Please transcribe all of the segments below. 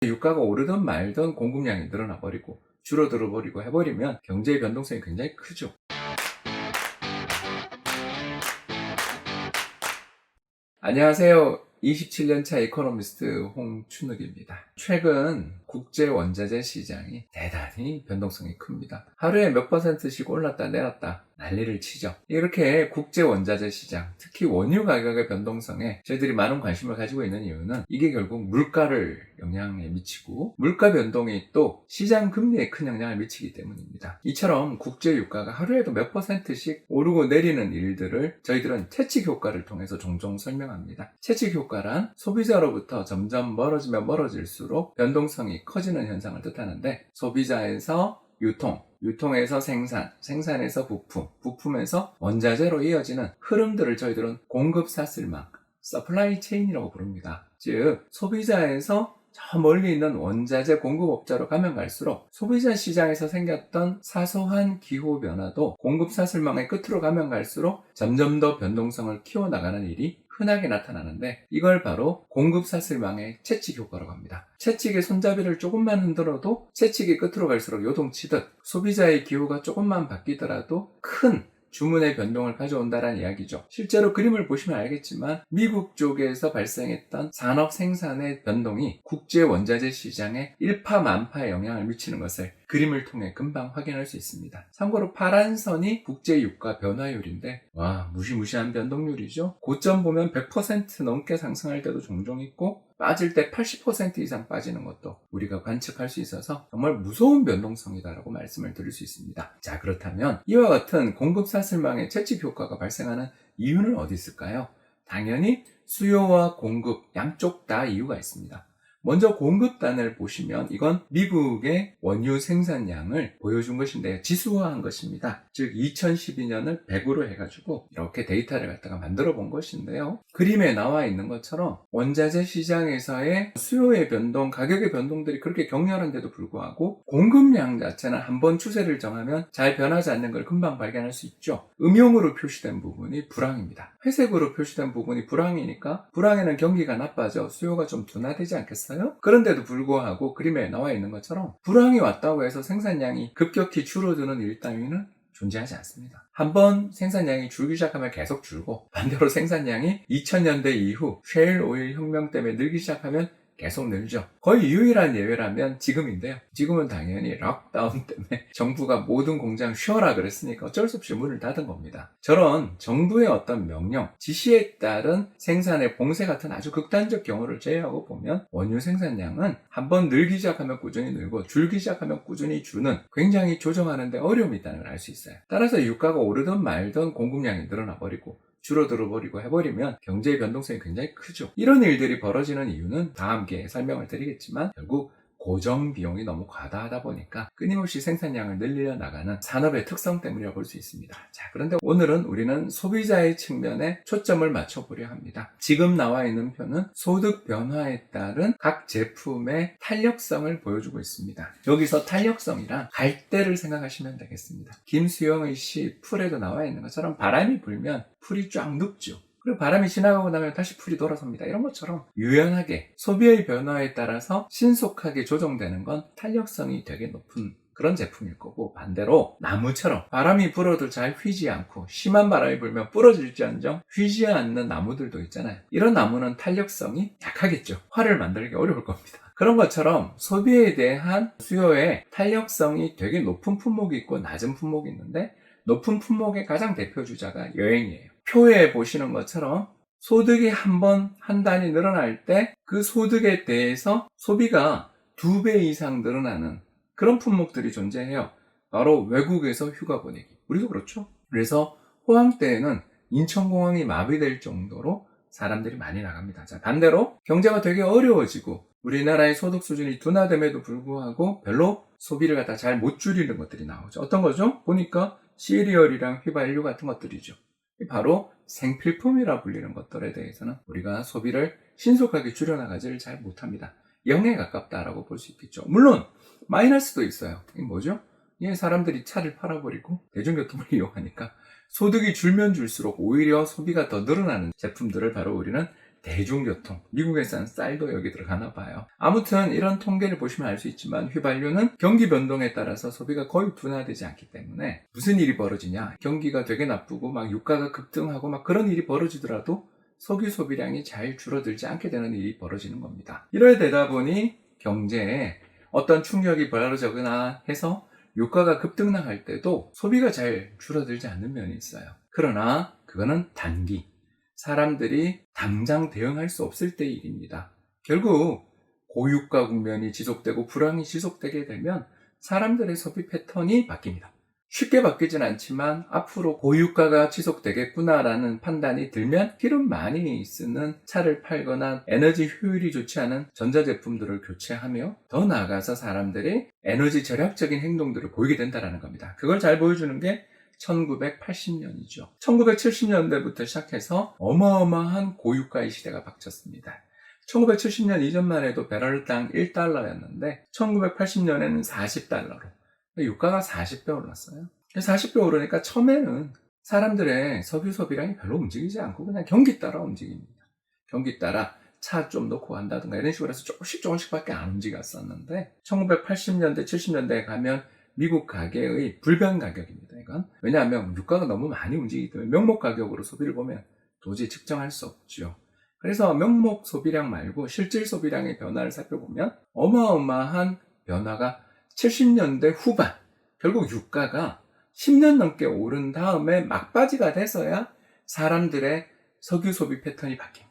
유가가 오르든 말든 공급량이 늘어나 버리고 줄어들어 버리고 해버리면 경제의 변동성이 굉장히 크죠. 안녕하세요. 27년차 이코노미스트 홍춘욱입니다. 최근 국제 원자재 시장이 대단히 변동성이 큽니다. 하루에 몇 %씩 올랐다 내렸다 난리를 치죠. 이렇게 국제 원자재 시장, 특히 원유 가격의 변동성에 저희들이 많은 관심을 가지고 있는 이유는 이게 결국 물가를 영향에 미치고 물가 변동이 또 시장 금리에 큰 영향을 미치기 때문입니다. 이처럼 국제 유가가 하루에도 몇 %씩 오르고 내리는 일들을 저희들은 채찍 효과를 통해서 종종 설명합니다. 채찍 효과란 소비자로부터 점점 멀어지면 멀어질수록 변동성이 커지는 현상을 뜻하는데, 소비자에서 유통에서 생산에서 부품, 부품에서 원자재로 이어지는 흐름들을 저희들은 공급 사슬망, 서플라이 체인이라고 부릅니다. 즉, 소비자에서 저 멀리 있는 원자재 공급업자로 가면 갈수록 소비자 시장에서 생겼던 사소한 기후 변화도 공급 사슬망의 끝으로 가면 갈수록 점점 더 변동성을 키워나가는 일이 흔하게 나타나는데, 이걸 바로 공급 사슬망의 채찍 효과라고 합니다. 채찍의 손잡이를 조금만 흔들어도 채찍이 끝으로 갈수록 요동치듯 소비자의 기호가 조금만 바뀌더라도 큰 주문의 변동을 가져온다는 이야기죠. 실제로 그림을 보시면 알겠지만 미국 쪽에서 발생했던 산업 생산의 변동이 국제 원자재 시장에 일파만파의 영향을 미치는 것을 그림을 통해 금방 확인할 수 있습니다. 참고로 파란 선이 국제 유가 변화율인데, 와, 무시무시한 변동률이죠. 고점 보면 100% 넘게 상승할 때도 종종 있고 빠질 때 80% 이상 빠지는 것도 우리가 관측할 수 있어서 정말 무서운 변동성이다라고 말씀을 드릴 수 있습니다. 자, 그렇다면 이와 같은 공급 사슬망의 채찍 효과가 발생하는 이유는 어디 있을까요? 당연히 수요와 공급 양쪽 다 이유가 있습니다. 먼저 공급단을 보시면 이건 미국의 원유 생산량을 보여준 것인데요. 지수화한 것입니다. 즉 2012년을 100으로 해가지고 이렇게 데이터를 갖다가 만들어 본 것인데요. 그림에 나와 있는 것처럼 원자재 시장에서의 수요의 변동, 가격의 변동들이 그렇게 격렬한데도 불구하고 공급량 자체는 한번 추세를 정하면 잘 변하지 않는 걸 금방 발견할 수 있죠. 음용으로 표시된 부분이 불황입니다. 회색으로 표시된 부분이 불황이니까 불황에는 경기가 나빠져 수요가 좀 둔화되지 않겠어요? 그런데도 불구하고 그림에 나와 있는 것처럼 불황이 왔다고 해서 생산량이 급격히 줄어드는 일 따위는 존재하지 않습니다. 한번 생산량이 줄기 시작하면 계속 줄고, 반대로 생산량이 2000년대 이후 셰일 오일 혁명 때문에 늘기 시작하면 계속 늘죠. 거의 유일한 예외라면 지금인데요. 지금은 당연히 락다운 때문에 정부가 모든 공장 쉬어라 그랬으니까 어쩔 수 없이 문을 닫은 겁니다. 저런 정부의 어떤 명령, 지시에 따른 생산의 봉쇄 같은 아주 극단적 경우를 제외하고 보면 원유 생산량은 한번 늘기 시작하면 꾸준히 늘고 줄기 시작하면 꾸준히 주는, 굉장히 조정하는 데 어려움이 있다는 걸 알 수 있어요. 따라서 유가가 오르든 말든 공급량이 늘어나 버리고 줄어들어 버리고 해버리면 경제의 변동성이 굉장히 크죠. 이런 일들이 벌어지는 이유는 다음 함께 설명을 드리겠지만, 결국 고정 비용이 너무 과다하다 보니까 끊임없이 생산량을 늘려 나가는 산업의 특성 때문이라고 볼 수 있습니다. 자, 그런데 오늘은 우리는 소비자의 측면에 초점을 맞춰보려 합니다. 지금 나와 있는 표는 소득 변화에 따른 각 제품의 탄력성을 보여주고 있습니다. 여기서 탄력성이란 갈대를 생각하시면 되겠습니다. 김수영의 시 풀에도 나와 있는 것처럼 바람이 불면 풀이 쫙 눕죠. 그리고 바람이 지나가고 나면 다시 풀이 돌아섭니다. 이런 것처럼 유연하게 소비의 변화에 따라서 신속하게 조정되는 건 탄력성이 되게 높은 그런 제품일 거고, 반대로 나무처럼 바람이 불어도 잘 휘지 않고 심한 바람이 불면 부러질지언정 휘지 않는 나무들도 있잖아요. 이런 나무는 탄력성이 약하겠죠. 활을 만들기 어려울 겁니다. 그런 것처럼 소비에 대한 수요의 탄력성이 되게 높은 품목이 있고 낮은 품목이 있는데, 높은 품목의 가장 대표 주자가 여행이에요. 표에 보시는 것처럼 소득이 한 단위 늘어날 때 그 소득에 대해서 소비가 2배 이상 늘어나는 그런 품목들이 존재해요. 바로 외국에서 휴가 보내기. 우리도 그렇죠. 그래서 호황 때에는 인천공항이 마비될 정도로 사람들이 많이 나갑니다. 자, 반대로 경제가 되게 어려워지고 우리나라의 소득 수준이 둔화됨에도 불구하고 별로 소비를 갖다 잘 못 줄이는 것들이 나오죠. 어떤 거죠? 보니까 시리얼이랑 휘발유 같은 것들이죠. 바로 생필품이라 불리는 것들에 대해서는 우리가 소비를 신속하게 줄여나가지를 잘 못합니다. 0에 가깝다라고 볼 수 있겠죠. 물론 마이너스도 있어요. 이게 뭐죠? 사람들이 차를 팔아버리고 대중교통을 이용하니까 소득이 줄면 줄수록 오히려 소비가 더 늘어나는 제품들을 바로 우리는 대중교통, 미국에서는 쌀도 여기 들어가나 봐요. 아무튼 이런 통계를 보시면 알 수 있지만 휘발유는 경기 변동에 따라서 소비가 거의 둔화되지 않기 때문에 무슨 일이 벌어지냐, 경기가 되게 나쁘고 막 유가가 급등하고 막 그런 일이 벌어지더라도 석유 소비량이 잘 줄어들지 않게 되는 일이 벌어지는 겁니다. 이래 되다 보니 경제에 어떤 충격이 벌어지거나 해서 유가가 급등할 때도 소비가 잘 줄어들지 않는 면이 있어요. 그러나 그거는 단기, 사람들이 당장 대응할 수 없을 때의 일입니다. 결국 고유가 국면이 지속되고 불황이 지속되게 되면 사람들의 소비 패턴이 바뀝니다. 쉽게 바뀌진 않지만 앞으로 고유가가 지속되겠구나라는 판단이 들면 기름 많이 쓰는 차를 팔거나 에너지 효율이 좋지 않은 전자제품들을 교체하며 더 나아가서 사람들이 에너지 절약적인 행동들을 보이게 된다는 겁니다. 그걸 잘 보여주는 게 1980년이죠. 1970년대부터 시작해서 어마어마한 고유가의 시대가 닥쳤습니다. 1970년 이전만 해도 배럴당 1달러였는데 1980년에는 40달러로 유가가 40배 올랐어요. 40배 오르니까 처음에는 사람들의 석유 소비량이 별로 움직이지 않고 그냥 경기 따라 움직입니다. 경기 따라 차 좀 넣고 간다든가 이런 식으로 해서 조금씩 밖에 안 움직였었는데 1980년대, 70년대에 가면 미국 가계의 불변 가격입니다. 이건 왜냐하면 유가가 너무 많이 움직이기 때문에 명목 가격으로 소비를 보면 도저히 측정할 수 없죠. 그래서 명목 소비량 말고 실질 소비량의 변화를 살펴보면 어마어마한 변화가 70년대 후반, 결국 유가가 10년 넘게 오른 다음에 막바지가 돼서야 사람들의 석유 소비 패턴이 바뀝니다.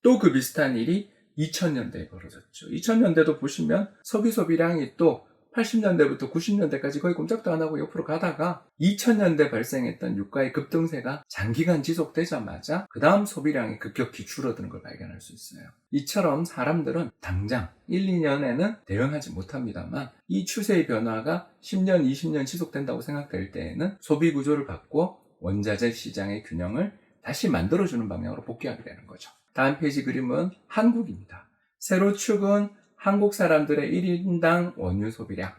또 그 비슷한 일이 2000년대에 벌어졌죠. 2000년대도 보시면 석유 소비량이 또 80년대부터 90년대까지 거의 꼼짝도 안 하고 옆으로 가다가 2000년대 발생했던 유가의 급등세가 장기간 지속되자마자 그 다음 소비량이 급격히 줄어드는 걸 발견할 수 있어요. 이처럼 사람들은 당장 1, 2년에는 대응하지 못합니다만 이 추세의 변화가 10년, 20년 지속된다고 생각될 때에는 소비 구조를 바꿔 원자재 시장의 균형을 다시 만들어주는 방향으로 복귀하게 되는 거죠. 다음 페이지 그림은 한국입니다. 세로축은 한국 사람들의 1인당 원유 소비량,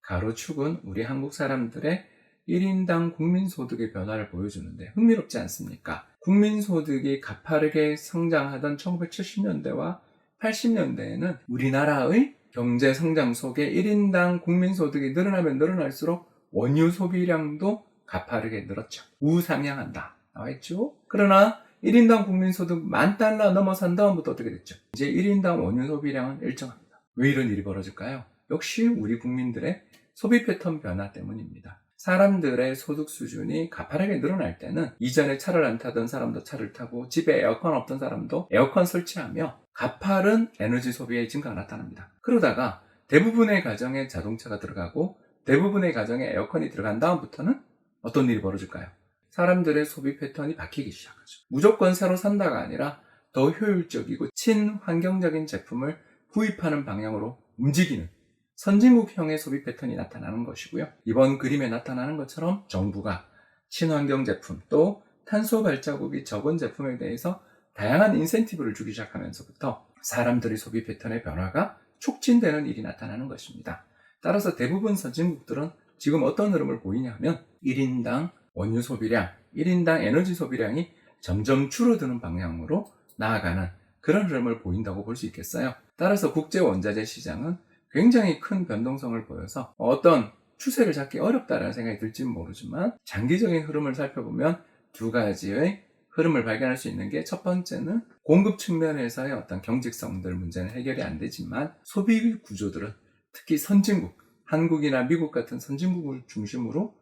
가로축은 우리 한국 사람들의 1인당 국민소득의 변화를 보여주는데 흥미롭지 않습니까? 국민소득이 가파르게 성장하던 1970년대와 80년대에는 우리나라의 경제 성장 속에 1인당 국민소득이 늘어나면 늘어날수록 원유 소비량도 가파르게 늘었죠. 우상향한다 나와있죠? 그러나 1인당 국민소득 $10,000 넘어선 다음부터 어떻게 됐죠? 이제 1인당 원유 소비량은 일정합니다. 왜 이런 일이 벌어질까요? 역시 우리 국민들의 소비 패턴 변화 때문입니다. 사람들의 소득 수준이 가파르게 늘어날 때는 이전에 차를 안 타던 사람도 차를 타고 집에 에어컨 없던 사람도 에어컨 설치하며 가파른 에너지 소비의 증가가 나타납니다. 그러다가 대부분의 가정에 자동차가 들어가고 대부분의 가정에 에어컨이 들어간 다음부터는 어떤 일이 벌어질까요? 사람들의 소비 패턴이 바뀌기 시작하죠. 무조건 새로 산다가 아니라 더 효율적이고 친환경적인 제품을 구입하는 방향으로 움직이는 선진국형의 소비 패턴이 나타나는 것이고요. 이번 그림에 나타나는 것처럼 정부가 친환경 제품 또 탄소 발자국이 적은 제품에 대해서 다양한 인센티브를 주기 시작하면서부터 사람들의 소비 패턴의 변화가 촉진되는 일이 나타나는 것입니다. 따라서 대부분 선진국들은 지금 어떤 흐름을 보이냐면 1인당 원유 소비량, 1인당 에너지 소비량이 점점 줄어드는 방향으로 나아가는 그런 흐름을 보인다고 볼 수 있겠어요. 따라서 국제 원자재 시장은 굉장히 큰 변동성을 보여서 어떤 추세를 잡기 어렵다는 생각이 들지는 모르지만 장기적인 흐름을 살펴보면 두 가지의 흐름을 발견할 수 있는 게 첫 번째는 공급 측면에서의 어떤 경직성들 문제는 해결이 안 되지만 소비 구조들은 특히 선진국, 한국이나 미국 같은 선진국을 중심으로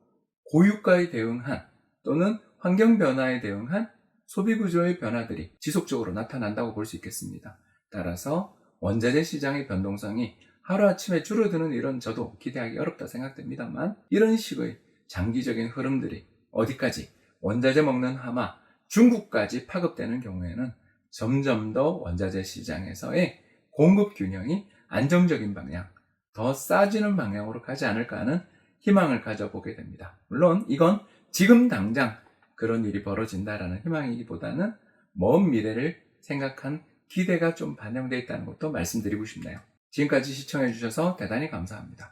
고유가에 대응한 또는 환경 변화에 대응한 소비 구조의 변화들이 지속적으로 나타난다고 볼 수 있겠습니다. 따라서 원자재 시장의 변동성이 하루아침에 줄어드는 일은 저도 기대하기 어렵다 생각됩니다만 이런 식의 장기적인 흐름들이 어디까지 원자재 먹는 하마 중국까지 파급되는 경우에는 점점 더 원자재 시장에서의 공급 균형이 안정적인 방향, 더 싸지는 방향으로 가지 않을까 하는 희망을 가져보게 됩니다. 물론 이건 지금 당장 그런 일이 벌어진다라는 희망이기보다는 먼 미래를 생각한 기대가 좀 반영되어 있다는 것도 말씀드리고 싶네요. 지금까지 시청해 주셔서 대단히 감사합니다.